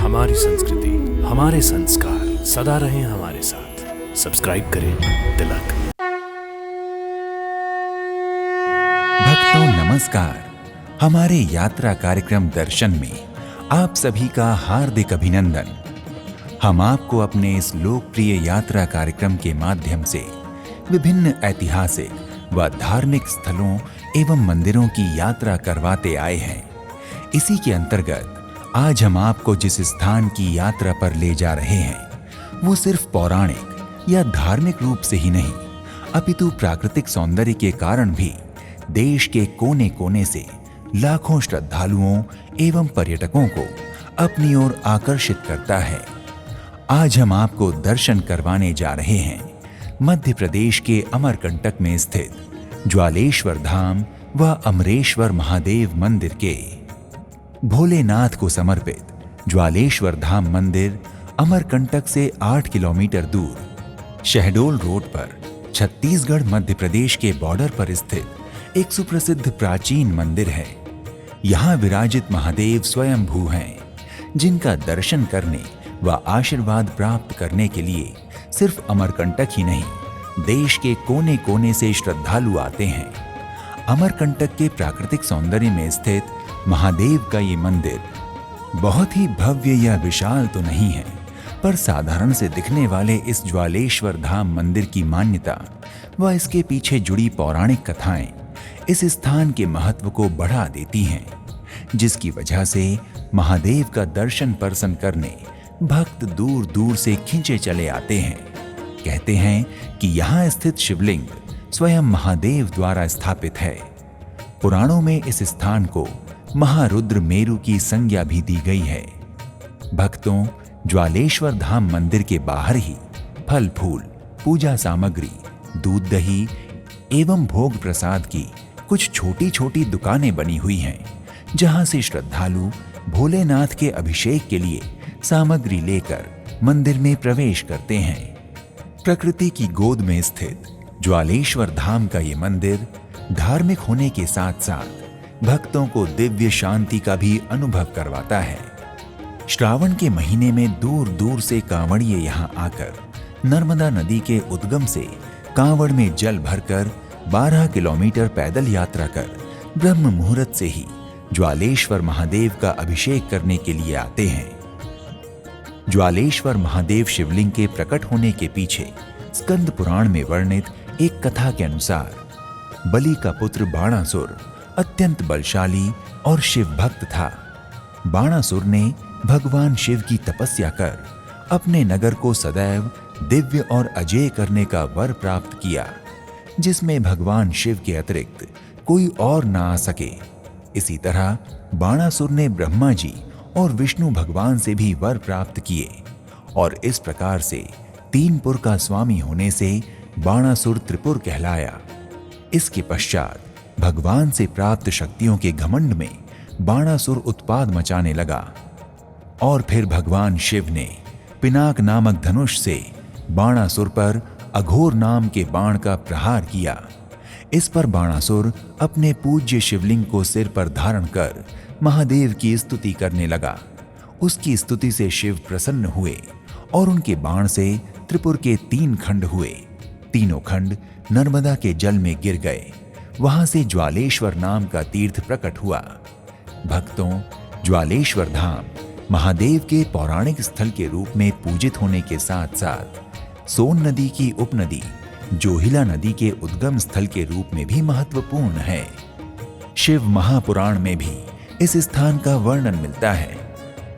हमारी संस्कृति, हमारे संस्कार सदा रहें हमारे साथ। सब्सक्राइब करें तिलक। भक्तों नमस्कार। हमारे यात्रा कार्यक्रम दर्शन में आप सभी का हार्दिक अभिनंदन। हम आपको अपने इस लोकप्रिय यात्रा कार्यक्रम के माध्यम से विभिन्न ऐतिहासिक व धार्मिक स्थलों एवं मंदिरों की यात्रा करवाते आए हैं। इसी के अंतर्गत आज हम आपको जिस स्थान की यात्रा पर ले जा रहे हैं वो सिर्फ पौराणिक या धार्मिक रूप से ही नहीं अपितु प्राकृतिक सौंदर्य के कारण भी देश के कोने कोने से लाखों श्रद्धालुओं एवं पर्यटकों को अपनी ओर आकर्षित करता है। आज हम आपको दर्शन करवाने जा रहे हैं मध्य प्रदेश के अमरकंटक में स्थित ज्वालेश्वर धाम व अमरेश्वर महादेव मंदिर के। भोलेनाथ को समर्पित ज्वालेश्वर धाम मंदिर अमरकंटक से 8 किलोमीटर दूर शहडोल रोड पर छत्तीसगढ़ मध्य प्रदेश के बॉर्डर पर स्थित एक सुप्रसिद्ध प्राचीन मंदिर है। यहाँ विराजित महादेव स्वयंभू हैं, जिनका दर्शन करने व आशीर्वाद प्राप्त करने के लिए सिर्फ अमरकंटक ही नहीं, देश के कोने कोने से श्रद्धालु आते हैं। अमरकंटक के प्राकृतिक सौंदर्य में स्थित महादेव का ये मंदिर बहुत ही भव्य या विशाल तो नहीं है, पर साधारण से दिखने वाले इस ज्वालेश्वर धाम मंदिर की मान्यता व इसके पीछे जुड़ी पौराणिक कथाएं इस स्थान के महत्व को बढ़ा देती हैं, जिसकी वजह से महादेव का दर्शन पर्सन करने भक्त दूर दूर से खिंचे चले आते हैं। कहते हैं कि यहाँ स्थित शिवलिंग स्वयं महादेव द्वारा स्थापित है। पुराणों में इस स्थान को महारुद्र मेरु की संज्ञा भी दी गई है। भक्तों, ज्वालेश्वर धाम मंदिर के बाहर ही फल फूल, पूजा सामग्री, दूध दही एवं भोग प्रसाद की कुछ छोटी छोटी दुकानें बनी हुई हैं, जहां से श्रद्धालु भोलेनाथ के अभिषेक के लिए सामग्री लेकर मंदिर में प्रवेश करते हैं। प्रकृति की गोद में स्थित ज्वालेश्वर धाम का ये मंदिर धार्मिक होने के साथ साथ भक्तों को दिव्य शांति का भी अनुभव करवाता है। श्रावण के महीने में दूर दूर से कांवड़िए यहाँ आकर नर्मदा नदी के उद्गम से कांवड़ में जल भरकर 12 किलोमीटर पैदल यात्रा कर ब्रह्म मुहूर्त से ही ज्वालेश्वर महादेव का अभिषेक करने के लिए आते हैं। ज्वालेश्वर महादेव शिवलिंग के प्रकट होने के पीछे स्कंद पुराण में वर्णित एक कथा के अनुसार बलि का पुत्र बाणासुर अत्यंत बलशाली और शिव भक्त था। बाणासुर ने भगवान शिव की तपस्या कर अपने नगर को सदैव दिव्य और अजेय करने का वर प्राप्त किया, जिसमें भगवान शिव के अतिरिक्त कोई और ना आ सके। इसी तरह बाणासुर ने ब्रह्मा जी और विष्णु भगवान से भी वर प्राप्त किए और इस प्रकार से 3 पुर का स्वामी होने से बाणासुर त्रिपुर कहलाया। इसके पश्चात भगवान से प्राप्त शक्तियों के घमंड में बाणासुर उत्पाद मचाने लगा और फिर भगवान शिव ने पिनाक नामक धनुष से बाणासुर पर अघोर नाम के बाण का प्रहार किया। इस पर बाणासुर अपने पूज्य शिवलिंग को सिर पर धारण कर महादेव की स्तुति करने लगा। उसकी स्तुति से शिव प्रसन्न हुए और उनके बाण से त्रिपुर के 3 खंड हुए। तीनों खंड नर्मदा के जल में गिर गए। वहां से ज्वालेश्वर नाम का तीर्थ प्रकट हुआ। भक्तों, ज्वालेश्वर धाम महादेव के पौराणिक स्थल के रूप में पूजित होने के साथ साथ सोन नदी की उपनदी जोहिला नदी के उद्गम स्थल के रूप में भी महत्वपूर्ण है। शिव महापुराण में भी इस स्थान का वर्णन मिलता है।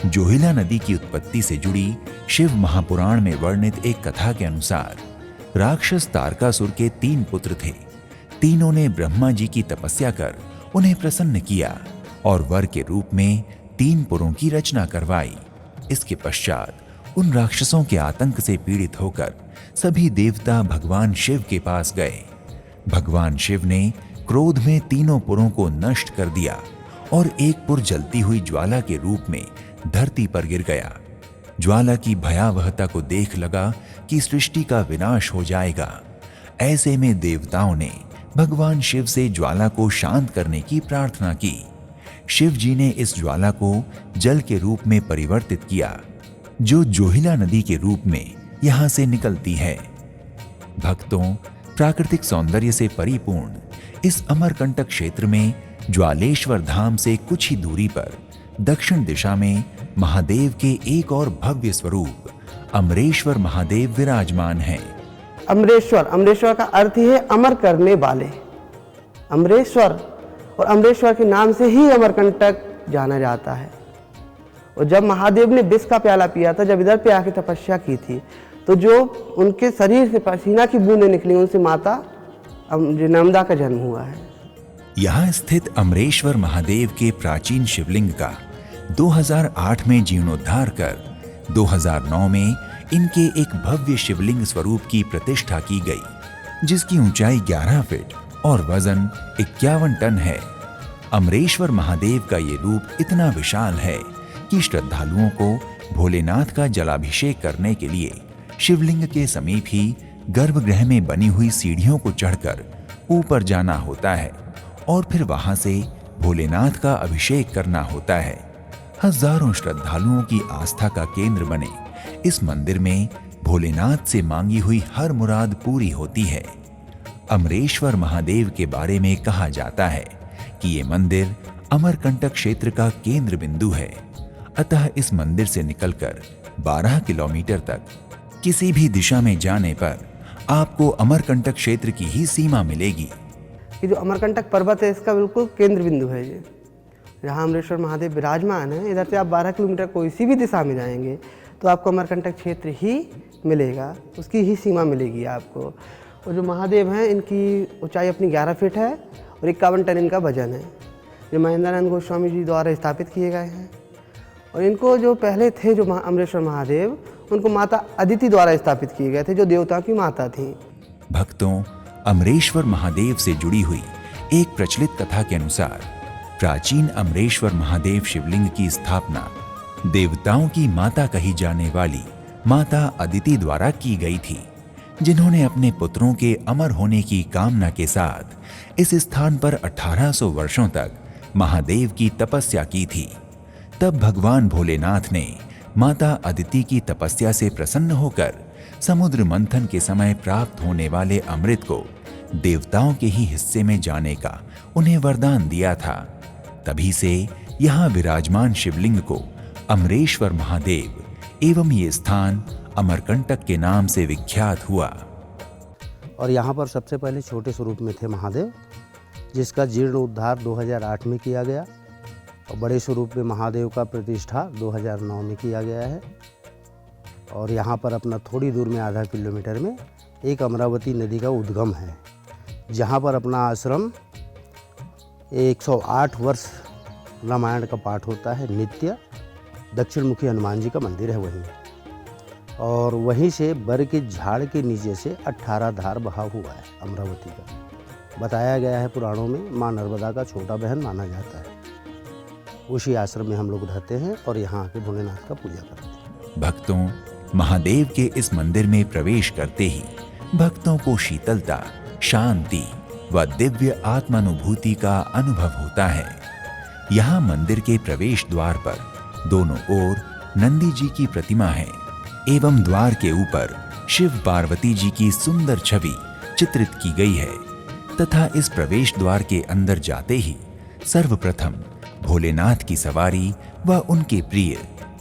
जोहिला नदी की उत्पत्ति से जुड़ी शिव महापुराण में वर्णित एक कथा के अनुसार राक्षस तारकासुर के 3 पुत्र थे। तीनों ने ब्रह्मा जी की तपस्या कर उन्हें प्रसन्न किया और वर के रूप में 3 पुरों की रचना करवाई। इसके पश्चात उन राक्षसों के आतंक से पीड़ित होकर सभी देवता भगवान शिव के पास गए। भगवान शिव ने क्रोध में तीनों पुरों को नष्ट कर दिया और एक पुर जलती हुई ज्वाला के रूप में धरती पर गिर गया। ज्वाला की भयावहता को देख लगा कि सृष्टि का विनाश हो जाएगा। ऐसे में देवताओं ने भगवान शिव से ज्वाला को शांत करने की प्रार्थना की। शिव जी ने इस ज्वाला को जल के रूप में परिवर्तित किया, जो जोहिला नदी के रूप में यहां से निकलती है। भक्तों, प्राकृतिक सौंदर्य से परिपूर्ण इस अमरकंटक क्षेत्र में ज्वालेश्वर धाम से कुछ ही दूरी पर दक्षिण दिशा में महादेव के एक और भव्य स्वरूप अमरेश्वर महादेव विराजमान हैं। अमरेश्वर का अर्थ ही है अमर करने वाले। अमरेश्वर, और अमरेश्वर के नाम से ही अमरकंटक जाना जाता है। और जब महादेव ने विष का प्याला पिया था, जब इधर पे आके तपस्या की थी, तो जो उनके शरीर से पसीना की बूंदें निकली, उनसे माता नर्मदा का जन्म हुआ है। यहाँ स्थित अमरेश्वर महादेव के प्राचीन शिवलिंग का 2008 में जीर्णोद्धार कर 2009 में इनके एक भव्य शिवलिंग स्वरूप की प्रतिष्ठा की गई, जिसकी ऊंचाई 11 फीट और वजन 51 टन है। अमरेश्वर महादेव का ये रूप इतना विशाल है कि श्रद्धालुओं को भोलेनाथ का जलाभिषेक करने के लिए शिवलिंग के समीप ही गर्भगृह में बनी हुई सीढ़ियों को चढ़कर ऊपर जाना होता है और फिर वहां से भोलेनाथ का अभिषेक करना होता है। हजारों श्रद्धालुओं की आस्था का केंद्र बने इस मंदिर में भोलेनाथ से मांगी हुई हर मुराद पूरी होती है। अमरेश्वर महादेव के बारे में कहा जाता है कि ये मंदिर अमरकंटक क्षेत्र का केंद्र बिंदु है। अतः इस मंदिर से निकलकर 12 किलोमीटर तक किसी भी दिशा में जाने पर आपको अमरकंटक क्षेत्र की ही सीमा मिलेगी। ये जो अमरकंटक पर्वत है, इसका बिल्कुल केंद्र बिंदु है ये, जहाँ अमरेश्वर महादेव विराजमान है। इधर से आप 12 किलोमीटर कोई सी भी दिशा में जाएंगे तो आपको अमरकंटक क्षेत्र ही मिलेगा, उसकी ही सीमा मिलेगी आपको। और जो महादेव हैं, इनकी ऊंचाई अपनी 11 फीट है और 51 टन इनका वजन है, जो महेंद्रानंद गोस्वामी जी द्वारा स्थापित किए गए हैं। और इनको जो पहले थे जो अमरेश्वर महादेव, उनको माता अदिति द्वारा स्थापित किए गए थे, जो देवताओं की माता थी। भक्तों, अमरेश्वर महादेव से जुड़ी हुई एक प्रचलित कथा के अनुसार प्राचीन अमरेश्वर महादेव शिवलिंग की स्थापना देवताओं की माता कही जाने वाली माता अदिति द्वारा की गई थी, जिन्होंने अपने पुत्रों के अमर होने की कामना के साथ इस स्थान पर 1800 वर्षों तक महादेव की तपस्या की थी। तब भगवान भोलेनाथ ने माता अदिति की तपस्या से प्रसन्न होकर समुद्र मंथन के समय प्राप्त होने वाले अमृत को देवताओं के ही हिस्से में जाने का उन्हें वरदान दिया था। तभी से यहाँ विराजमान शिवलिंग को अमरेश्वर महादेव एवं ये स्थान अमरकंटक के नाम से विख्यात हुआ। और यहाँ पर सबसे पहले छोटे स्वरूप में थे महादेव, जिसका जीर्णोद्धार 2008 में किया गया, और बड़े स्वरूप में महादेव का प्रतिष्ठा 2009 में किया गया है। और यहाँ पर अपना थोड़ी दूर में आधा किलोमीटर में एक अमरावती नदी का उद्गम है, जहाँ पर अपना आश्रम 108 वर्ष रामायण का पाठ होता है नित्य। दक्षिण मुखी हनुमान जी का मंदिर है वहीं, और वहीं से बर के झाड़ के नीचे से 18 धार बहा हुआ है अमरावती का। बताया गया है पुराणों में, माँ नर्मदा का छोटा बहन माना जाता है। उसी आश्रम में हम लोग रहते हैं और यहाँ आके भोलेनाथ का पूजा करते हैं। भक्तों, महादेव के इस मंदिर में प्रवेश करते ही भक्तों को शीतलता, शांति व दिव्य आत्मानुभूति का अनुभव होता है। यहाँ मंदिर के प्रवेश द्वार पर दोनों ओर नंदी जी की प्रतिमा है एवं द्वार के ऊपर शिव पार्वती जी की सुंदर छवि चित्रित की गई है तथा इस प्रवेश द्वार के अंदर जाते ही सर्वप्रथम भोलेनाथ की सवारी व उनके प्रिय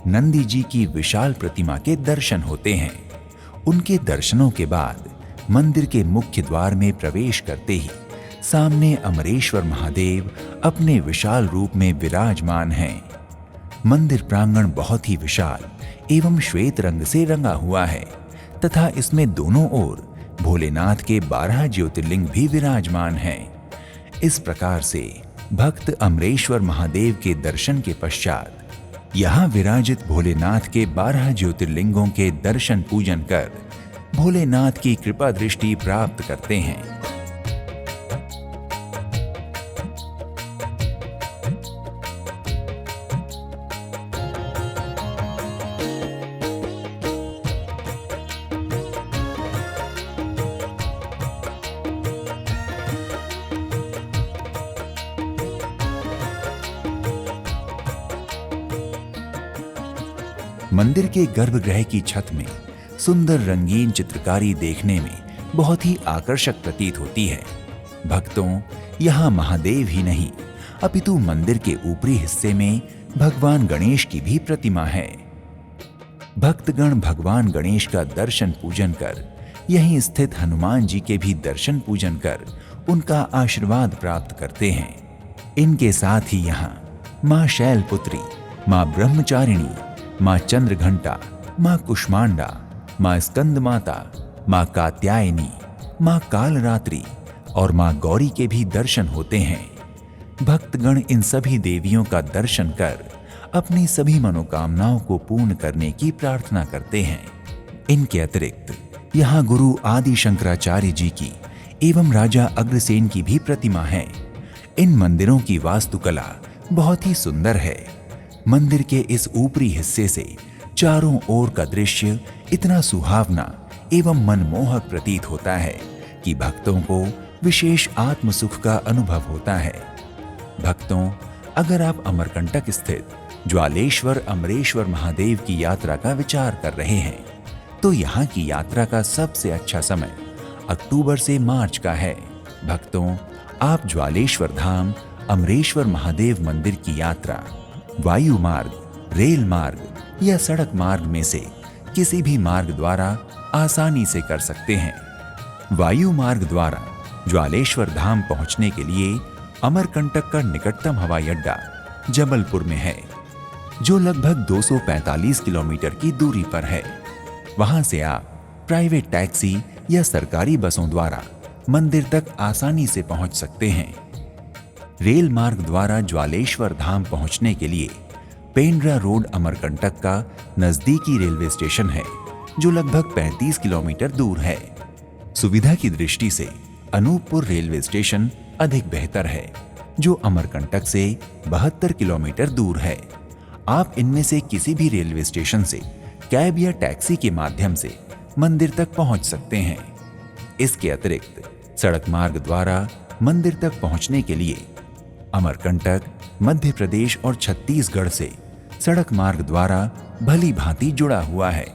नंदी जी की विशाल प्रतिमा के दर्शन होते हैं। उनके दर्शनों के बाद मंदिर के मुख्य द्वार में प्रवेश करते ही सामने अमरेश्वर महादेव अपने विशाल रूप में विराजमान हैं। मंदिर प्रांगण बहुत ही विशाल एवं श्वेत रंग से रंगा हुआ है तथा इसमें दोनों ओर भोलेनाथ के 12 ज्योतिर्लिंग भी विराजमान हैं। इस प्रकार से भक्त अमरेश्वर महादेव के दर्शन के पश्चात यहाँ विराजित भोलेनाथ के 12 ज्योतिर्लिंगों के दर्शन पूजन कर भोलेनाथ की कृपा दृष्टि प्राप्त करते हैं। मंदिर के गर्भगृह की छत में सुंदर रंगीन चित्रकारी देखने में बहुत ही आकर्षक प्रतीत होती है। भक्तों, यहाँ महादेव ही नहीं अपितु मंदिर के ऊपरी हिस्से में भगवान गणेश की भी प्रतिमा है। भक्तगण भगवान गणेश का दर्शन पूजन कर, यहीं स्थित हनुमान जी के भी दर्शन पूजन कर उनका आशीर्वाद प्राप्त करते हैं। इनके साथ ही यहाँ माँ शैलपुत्री, माँ ब्रह्मचारिणी, माँ चंद्रघंटा, माँ कुष्मांडा, माँ स्कंद माता, माँ कात्यायनी, माँ कालरात्रि और माँ गौरी के भी दर्शन होते हैं। भक्तगण इन सभी देवियों का दर्शन कर अपनी सभी मनोकामनाओं को पूर्ण करने की प्रार्थना करते हैं। इनके अतिरिक्त यहाँ गुरु आदि शंकराचार्य जी की एवं राजा अग्रसेन की भी प्रतिमा है। इन मंदिरों की वास्तुकला बहुत ही सुंदर है। मंदिर के इस ऊपरी हिस्से से चारों ओर का दृश्य इतना सुहावना एवं मनमोहक प्रतीत होता है कि भक्तों को विशेष आत्म सुख का अनुभव होता है। भक्तों, अगर आप अमरकंटक स्थित ज्वालेश्वर अमरेश्वर महादेव की यात्रा का विचार कर रहे हैं तो यहाँ की यात्रा का सबसे अच्छा समय अक्टूबर से मार्च का है। भक्तों, आप ज्वालेश्वर धाम अमरेश्वर महादेव मंदिर की यात्रा वायु मार्ग, रेल मार्ग या सड़क मार्ग में से किसी भी मार्ग द्वारा आसानी से कर सकते हैं। वायु मार्ग द्वारा ज्वालेश्वर धाम पहुंचने के लिए अमरकंटक का निकटतम हवाई अड्डा जबलपुर में है, जो लगभग 245 किलोमीटर की दूरी पर है। वहां से आप प्राइवेट टैक्सी या सरकारी बसों द्वारा मंदिर तक आसानी से पहुंच सकते हैं। रेल मार्ग द्वारा ज्वालेश्वर धाम पहुंचने के लिए पेंड्रा रोड अमरकंटक का नजदीकी रेलवे स्टेशन है, जो लगभग 35 किलोमीटर दूर है। सुविधा की दृष्टि से अनूपपुर रेलवे स्टेशन अधिक बेहतर है, जो अमरकंटक से 72 किलोमीटर दूर है। आप इनमें से किसी भी रेलवे स्टेशन से कैब या टैक्सी के माध्यम से मंदिर तक पहुंच सकते हैं। इसके अतिरिक्त सड़क मार्ग द्वारा मंदिर तक पहुंचने के लिए अमरकंटक मध्य प्रदेश और छत्तीसगढ़ से सड़क मार्ग द्वारा भली भांति जुड़ा हुआ है।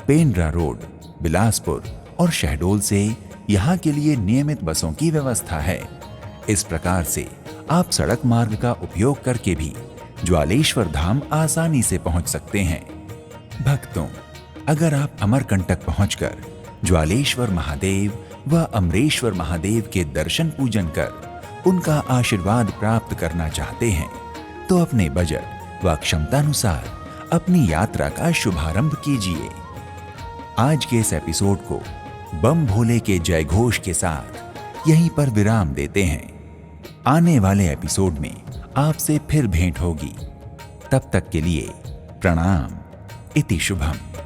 पेंड्रा रोड, बिलासपुर और शहडोल से यहाँ के लिए नियमित बसों की व्यवस्था है। इस प्रकार से आप सड़क मार्ग का उपयोग करके भी ज्वालेश्वर धाम आसानी से पहुंच सकते हैं। भक्तों, अगर आप अमरकंटक पहुंचकर ज्वालेश्वर महादेव व अमरेश्वर महादेव के दर्शन पूजन कर उनका आशीर्वाद प्राप्त करना चाहते हैं तो अपने बजट व क्षमतानुसार अपनी यात्रा का शुभारंभ कीजिए। आज के इस एपिसोड को बम भोले के जय घोष के साथ यहीं पर विराम देते हैं। आने वाले एपिसोड में आपसे फिर भेंट होगी। तब तक के लिए प्रणाम। इति शुभम।